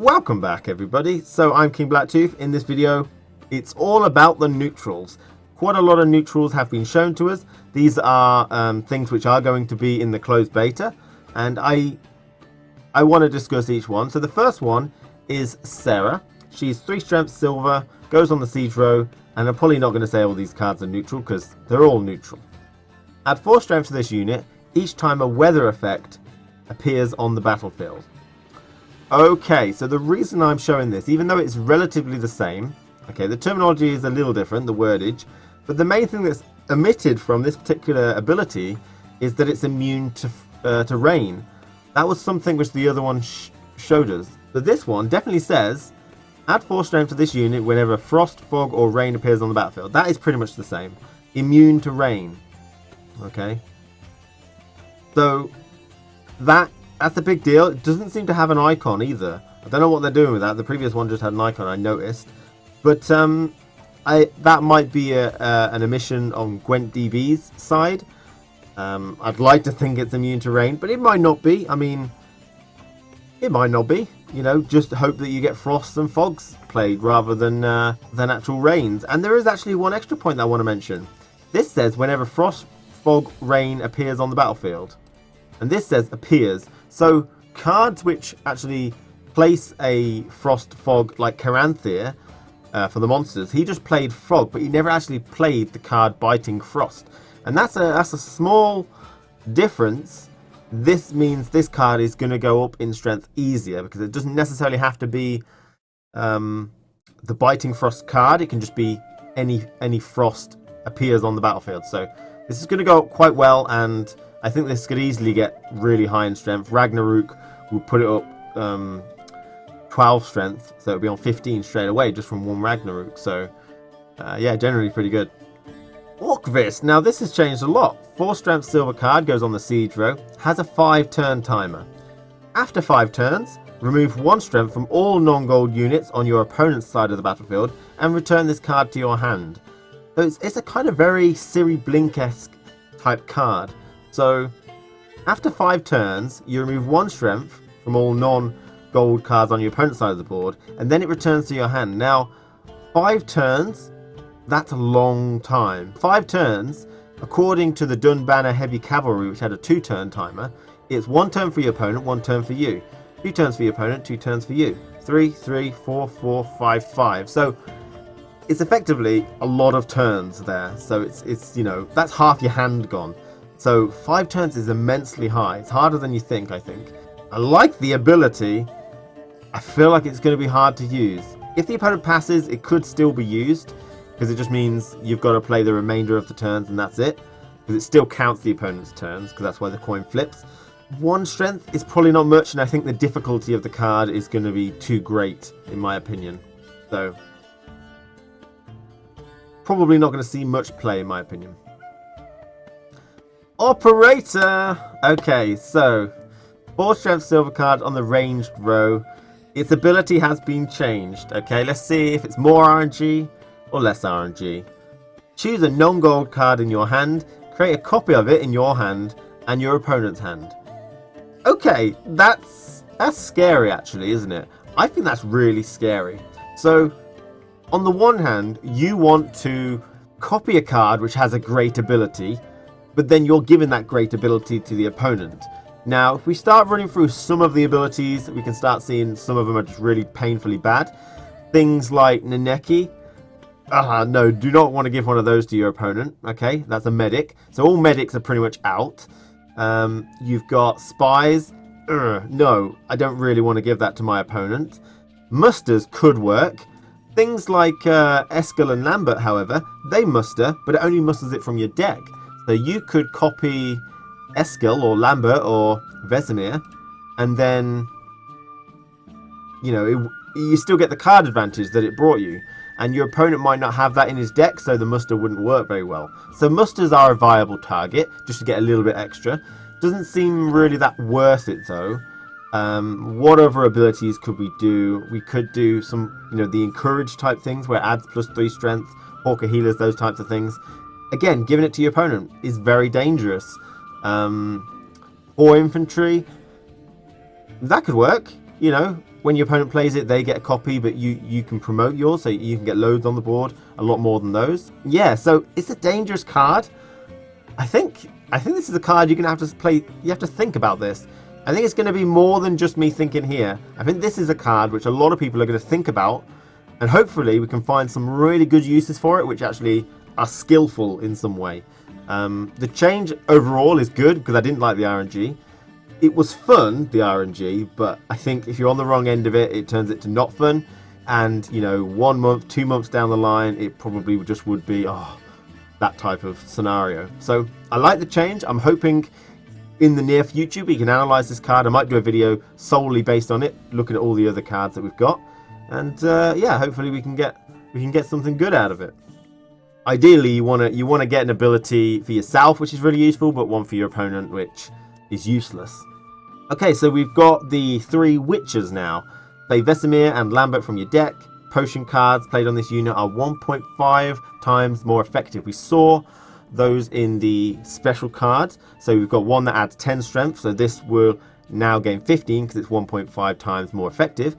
Welcome back everybody. So I'm King Blacktooth. In this video it's all about the neutrals. Quite a lot of neutrals have been shown to us. These are things which are going to be in the closed beta, and I want to discuss each one. So the first one is Sarah. She's 3 strength silver, goes on the siege row, and I'm probably not going to say all these cards are neutral because they're all neutral. Add 4 strength to this unit each time a weather effect appears on the battlefield. Okay, so the reason I'm showing this, even though it's relatively the same, okay, the terminology is a little different, the wordage, but the main thing that's omitted from this particular ability is that it's immune to rain. That was something which the other one showed us. But this one definitely says, add 4 strength to this unit whenever frost, fog, or rain appears on the battlefield. That is pretty much the same. Immune to rain. Okay. So, that's a big deal. It doesn't seem to have an icon either. I don't know what they're doing with that. The previous one just had an icon, I noticed. But that might be an omission on Gwent DB's side. I'd like to think it's immune to rain, but it might not be. I mean, it might not be. You know, just hope that you get frosts and fogs played rather than actual rains. And there is actually one extra point that I want to mention. This says whenever frost, fog, rain appears on the battlefield. And this says appears. So cards which actually place a frost, fog, like Caranthir for the monsters, he just played fog, but he never actually played the card biting frost. And that's a small difference. This means this card is going to go up in strength easier because it doesn't necessarily have to be the biting frost card. It can just be any frost appears on the battlefield. So this is going to go up quite well, and I think this could easily get really high in strength. Ragnarok will put it up 12 strength, so it'll be on 15 straight away just from one Ragnarok. So yeah, generally pretty good. Ocvist. Now this has changed a lot. 4 strength silver card goes on the siege row, has a 5 turn timer. After 5 turns, remove 1 strength from all non-gold units on your opponent's side of the battlefield and return this card to your hand. So it's a kind of very Ciri Blink-esque type card. So after 5 turns, you remove 1 strength from all non-gold cards on your opponent's side of the board, and then it returns to your hand. Now, 5 turns, that's a long time. 5 turns, according to the Dunbanner Heavy Cavalry, which had a 2 turn timer, it's 1 turn for your opponent, 1 turn for you. 2 turns for your opponent, 2 turns for you. 3, 3, 4, 4, 5, 5. So it's effectively a lot of turns there. So it's you know, that's half your hand gone. So 5 turns is immensely high. It's harder than you think, I think. I like the ability. I feel like it's going to be hard to use. If the opponent passes, it could still be used, because it just means you've got to play the remainder of the turns and that's it. Because it still counts the opponent's turns, because that's why the coin flips. 1 strength is probably not much, and I think the difficulty of the card is going to be too great, in my opinion. So probably not going to see much play, in my opinion. Operator! Okay, so 4 strength silver card on the ranged row. Its ability has been changed. Okay, let's see if it's more RNG or less RNG. Choose a non-gold card in your hand, create a copy of it in your hand and your opponent's hand. Okay, that's scary actually, isn't it? I think that's really scary. So on the one hand, you want to copy a card which has a great ability, but then you're giving that great ability to the opponent. Now, if we start running through some of the abilities, we can start seeing some of them are just really painfully bad. Things like Neneki. No, do not want to give one of those to your opponent. Okay, that's a medic. So all medics are pretty much out. You've got spies. No, I don't really want to give that to my opponent. Musters could work. Things like Eskel and Lambert, however, they muster, but it only musters it from your deck. So you could copy Eskel or Lambert or Vesemir, and then, you know, you still get the card advantage that it brought you. And your opponent might not have that in his deck, so the muster wouldn't work very well. So musters are a viable target, just to get a little bit extra. Doesn't seem really that worth it though. What other abilities could we do? We could do some, you know, the encourage type things where it adds +3 strength, Hawker healers, those types of things. Again, giving it to your opponent is very dangerous. Or infantry, that could work. You know, when your opponent plays it, they get a copy, but you can promote yours, so you can get loads on the board, a lot more than those. Yeah, so it's a dangerous card. I think this is a card you're going to have to play. You have to think about this. I think it's going to be more than just me thinking here. I think this is a card which a lot of people are going to think about, and hopefully we can find some really good uses for it, which actually are skillful in some way. The change overall is good because I didn't like the RNG. It was fun, the RNG, but I think if you're on the wrong end of it, it turns it to not fun. And, you know, 1 month, 2 months down the line, it probably just would be, that type of scenario. So I like the change. I'm hoping in the near future we can analyze this card. I might do a video solely based on it, looking at all the other cards that we've got. And yeah, hopefully we can get something good out of it. Ideally, you want to get an ability for yourself, which is really useful, but one for your opponent, which is useless. Okay, so we've got the 3 witches now. Play Vesemir and Lambert from your deck. Potion cards played on this unit are 1.5 times more effective. We saw those in the special cards. So we've got one that adds 10 strength, so this will now gain 15 because it's 1.5 times more effective.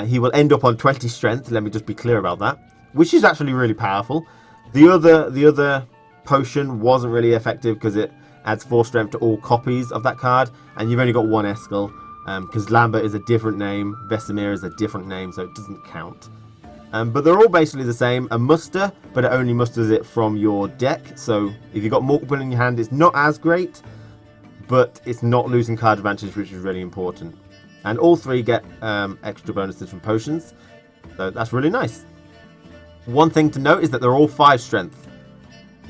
He will end up on 20 strength, let me just be clear about that, which is actually really powerful. The other potion wasn't really effective because it adds 4 strength to all copies of that card, and you've only got 1 Eskel, because Lambert is a different name, Vesemir is a different name, so it doesn't count. But they're all basically the same. A muster, but it only musters it from your deck, so if you've got Morkvarg in your hand, it's not as great, but it's not losing card advantage, which is really important. And all 3 get extra bonuses from potions, so that's really nice. One thing to note is that they're all 5 strength.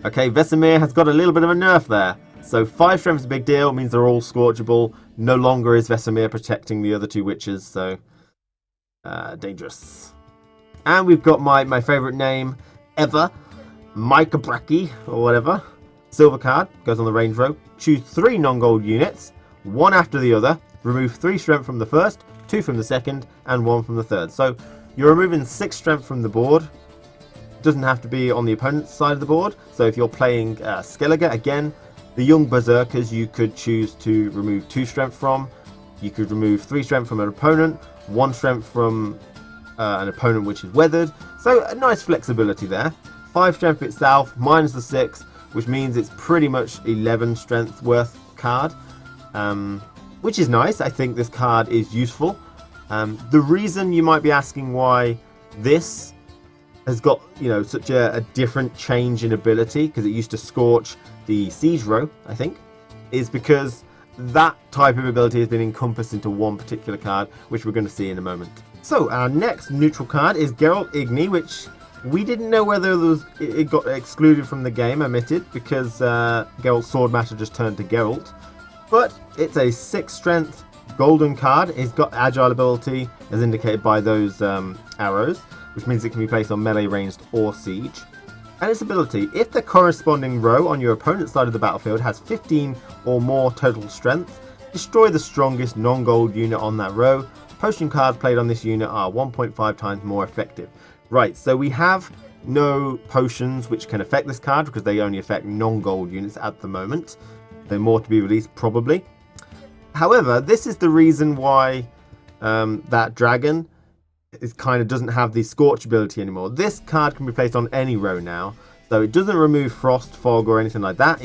Okay, Vesemir has got a little bit of a nerf there. So 5 strength is a big deal, it means they're all scorchable. No longer is Vesemir protecting the other 2 witches, so dangerous. And we've got my favourite name ever, Myrgtabrakke, or whatever. Silver card, goes on the range row. Choose 3 non-gold units, 1 after the other. Remove 3 strength from the first, 2 from the second, and 1 from the third. So you're removing 6 strength from the board. Doesn't have to be on the opponent's side of the board. So if you're playing Skellige, again, the young berserkers you could choose to remove 2 strength from. You could remove 3 strength from an opponent, 1 strength from an opponent which is weathered. So a nice flexibility there. 5 strength itself, minus the 6, which means it's pretty much 11 strength worth card. Which is nice. I think this card is useful. The reason you might be asking why this has got, you know, such a different change in ability, because it used to scorch the siege row, I think, is because that type of ability has been encompassed into one particular card, which we're going to see in a moment. So our next neutral card is Geralt Igni, which we didn't know whether it got excluded from the game, omitted, because Geralt's sword matter just turned to Geralt. But it's a 6 strength golden card. It's got agile ability, as indicated by those arrows, which means it can be placed on melee, ranged, or siege. And its ability, if the corresponding row on your opponent's side of the battlefield has 15 or more total strength, destroy the strongest non-gold unit on that row. Potion cards played on this unit are 1.5 times more effective. Right, so we have no potions which can affect this card because they only affect non-gold units at the moment. They're more to be released probably. However, this is the reason why that dragon doesn't have the scorch ability anymore. This card can be placed on any row now, so it doesn't remove frost, fog, or anything like that.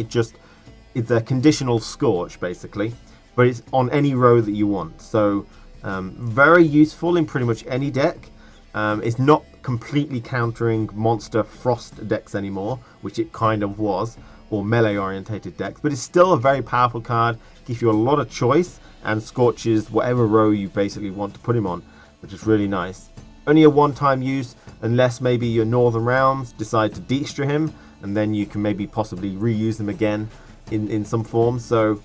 It's a conditional scorch basically, but it's on any row that you want. So very useful in pretty much any deck. It's not completely countering monster frost decks anymore, which it kind of was, or melee orientated decks, but it's still a very powerful card. Gives you a lot of choice and scorches whatever row you basically want to put him on, which is really nice. Only a one-time use, unless maybe your Northern Realms decide to de-extra him, and then you can maybe possibly reuse them again in some form. So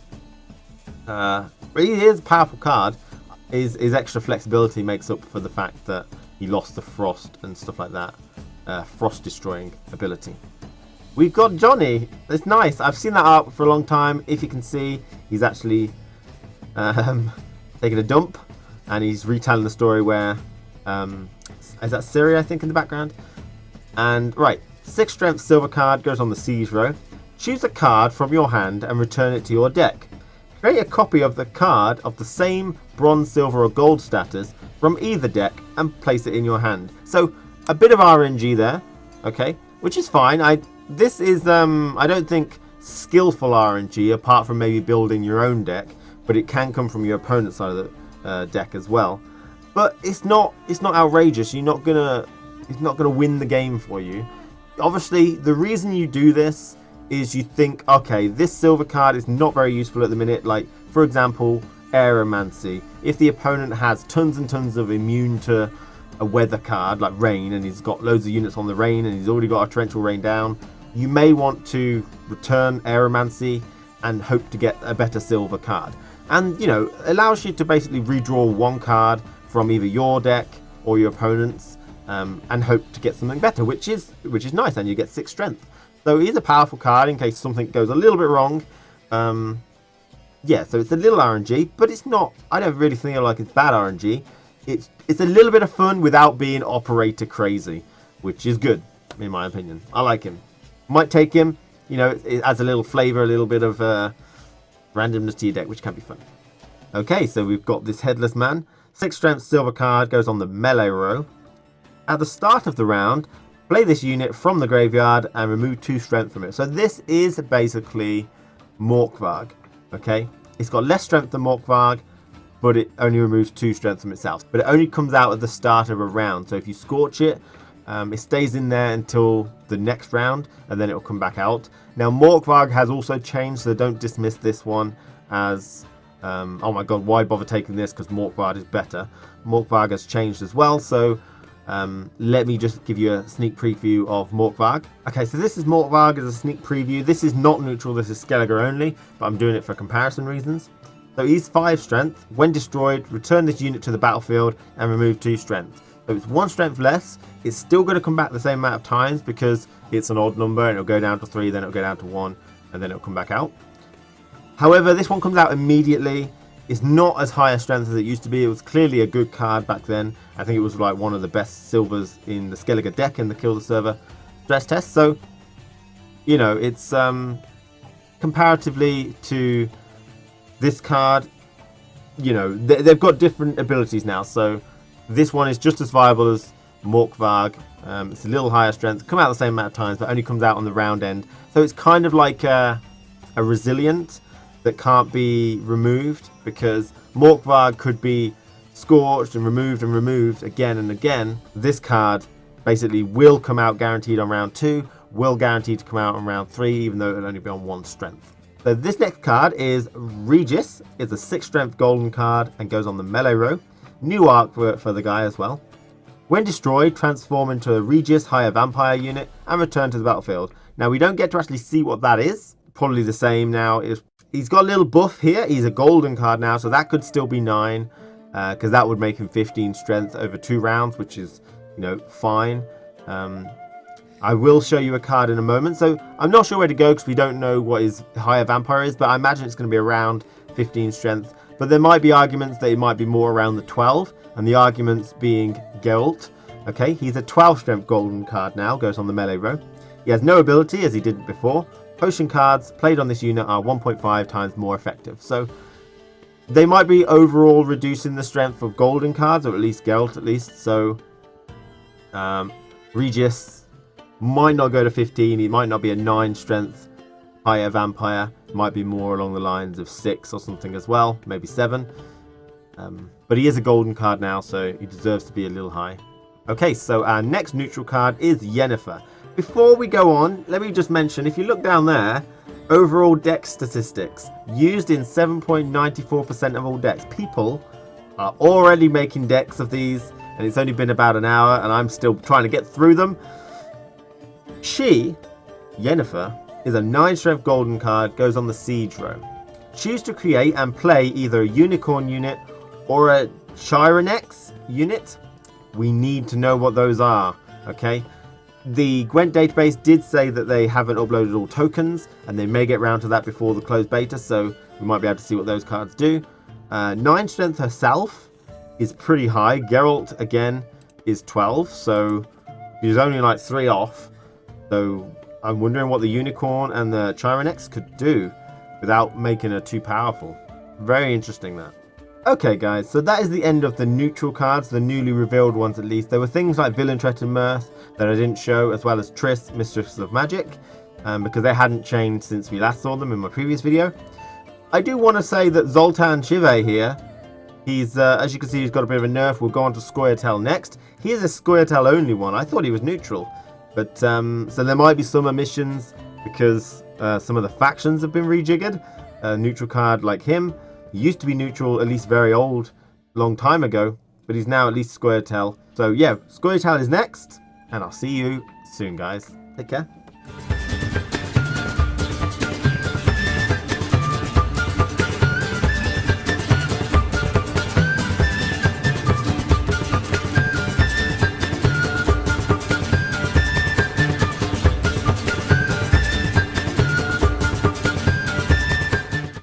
he is a powerful card. His extra flexibility makes up for the fact that he lost the frost and stuff like that, frost destroying ability. We've got Johnny. It's nice. I've seen that art for a long time. If you can see, he's actually taking a dump, and he's retelling the story where is that Syria, I think, in the background. And right, 6 strength silver card goes on the siege row. Choose a card from your hand and return it to your deck. Create a copy of the card of the same bronze, silver, or gold status from either deck and place it in your hand. So a bit of RNG there, okay, which is fine. This is I don't think skillful RNG, apart from maybe building your own deck, but it can come from your opponent's side of the deck as well. But it's not outrageous. It's not gonna win the game for you. Obviously, the reason you do this is you think, okay, this silver card is not very useful at the minute. Like, for example, Aeromancy. If the opponent has tons and tons of immune to a weather card, like rain, and he's got loads of units on the rain, and he's already got a torrential rain down, you may want to return Aeromancy and hope to get a better silver card. And, you know, allows you to basically redraw one card from either your deck or your opponent's, and hope to get something better, which is nice, and you get 6 strength. So it is a powerful card in case something goes a little bit wrong. Yeah, so it's a little RNG, but it's not, I don't really feel like it's bad RNG. It's a little bit of fun without being operator crazy, which is good, in my opinion. I like him. Might take him, you know, it adds a little flavor, a little bit of randomness to your deck, which can be fun. Okay, so we've got this Headless Man. 6 strength silver card goes on the melee row. At the start of the round, play this unit from the graveyard and remove 2 strength from it. So this is basically Morkvarg, okay? It's got less strength than Morkvarg, but it only removes 2 strength from itself. But it only comes out at the start of a round. So if you scorch it, it stays in there until the next round, and then it will come back out. Now, Morkvarg has also changed, so don't dismiss this one as, oh my god, why bother taking this, because Morkvarg is better. Morkvarg has changed as well, so let me just give you a sneak preview of Morkvarg. Okay, so this is Morkvarg as a sneak preview. This is not neutral, this is Skellige only, but I'm doing it for comparison reasons. So he's 5 strength. When destroyed, return this unit to the battlefield and remove 2 strength. So it's 1 strength less. It's still going to come back the same amount of times because it's an odd number, and it'll go down to 3, then it'll go down to 1, and then it'll come back out. However, this one comes out immediately. It's not as high a strength as it used to be. It was clearly a good card back then. I think it was like one of the best silvers in the Skellige deck in the Kill the Server stress test. So, you know, it's comparatively to this card, you know, they've got different abilities now. So this one is just as viable as Morkvarg. It's a little higher strength, come out the same amount of times, but only comes out on the round end. So it's kind of like a resilient that can't be removed, because Morkvarg could be scorched and removed again and again. This card basically will come out guaranteed on round 2, will guaranteed to come out on round 3, even though it'll only be on 1 strength. So this next card is Regis. It's a 6 strength golden card and goes on the melee row. New arc for the guy as well. When destroyed, transform into a Regis higher vampire unit and return to the battlefield. Now we don't get to actually see what that is. Probably the same now. He's got a little buff here. He's a golden card now, so that could still be 9, because that would make him 15 strength over 2 rounds, which is, you know, fine. I will show you a card in a moment. So I'm not sure where to go because we don't know what his higher vampire is, but I imagine it's going to be around 15 strength. But there might be arguments that it might be more around the 12, and the arguments being Geralt. Okay, he's a 12 strength golden card now, goes on the melee row. He has no ability as he did before. Potion cards played on this unit are 1.5 times more effective. So they might be overall reducing the strength of golden cards, or at least Geralt at least. So Regis might not go to 15. He might not be a 9 strength higher vampire. It might be more along the lines of 6 or something as well, maybe 7. But he is a golden card now, so he deserves to be a little high. Okay, so our next neutral card is Yennefer. Before we go on, let me just mention, if you look down there, overall deck statistics, used in 7.94% of all decks. People are already making decks of these, and it's only been about an hour, and I'm still trying to get through them. Yennefer, is a 9 strength golden card, goes on the siege row. Choose to create and play either a unicorn unit or a Chironex unit. We need to know what those are, okay? The Gwent database did say that they haven't uploaded all tokens, and they may get round to that before the closed beta, so we might be able to see what those cards do. 9 strength herself is pretty high. Geralt, again, is 12, so she's only like 3 off. So I'm wondering what the Unicorn and the Chironex could do without making her too powerful. Very interesting, that. Okay guys, so that is the end of the neutral cards, the newly revealed ones at least. There were things like Villain, Tret and Mirth that I didn't show, as well as Triss, Mistress of Magic, because they hadn't changed since we last saw them in my previous video. I do want to say that Zoltan Chivay here, he's, as you can see, he's got a bit of a nerf. We'll go on to Scoia'tael next. He is a Scoia'tael only one. I thought he was neutral. But, so there might be some omissions because some of the factions have been rejiggered. A neutral card like him. He used to be neutral, at least very old, long time ago, but he's now at least Scoia'tael. So yeah, Scoia'tael is next, and I'll see you soon, guys. Take care.